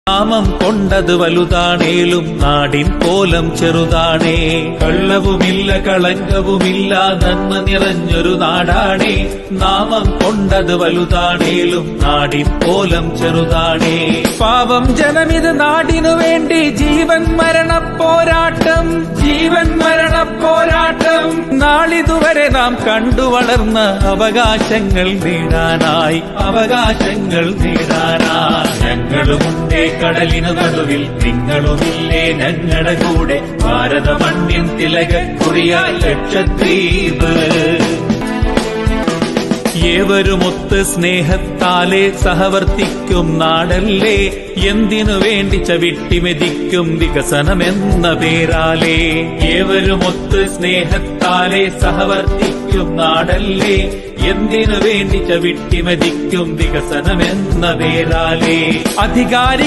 നാമം കൊണ്ടത് വലുതാണേലും നാടിൻ കോലം ചെറുതാണേ. കള്ളവുമില്ല കളങ്കവുമില്ല നന്മ നിറഞ്ഞൊരു നാടാണേ. നാമം കൊണ്ടത് വലുതാണേലും നാടിൻ കോലം ചെറുതാണേ. പാവം ജനമിത് നാടിനു വേണ്ടി ജീവൻ മരണ പോരാട്ടം, ജീവൻ മരണ പോരാട്ടം. നാളിതുവരെ നാം കണ്ടു വളർന്ന അവകാശങ്ങൾ നേടാനായി, അവകാശങ്ങൾ നേടാനായി. ഞങ്ങളുമുണ്ടേ കടലിനു നടുവിൽ, നിങ്ങളുമില്ലേ ഞങ്ങളുടെ കൂടെ. ഭാരത മണ്ണിൻ തിലകക്കുറിയായി ലക്ഷദ്വീപ്. ഏവരുമൊത്ത് സ്നേഹത്താലെ സഹവർത്തിക്കും നാടല്ലേ. എന്തിനു വേണ്ടി ചവിട്ടിമെതിക്കും വികസനമെന്ന പേരാലേ. ഏവരുമൊത്ത് സ്നേഹത്താലെ സഹവർത്തിക്കും നാടല്ലേ. എന്തിനു വേണ്ടി ചവിട്ടിമെതിക്കും വികസനമെന്ന പേരാലേ. അധികാരി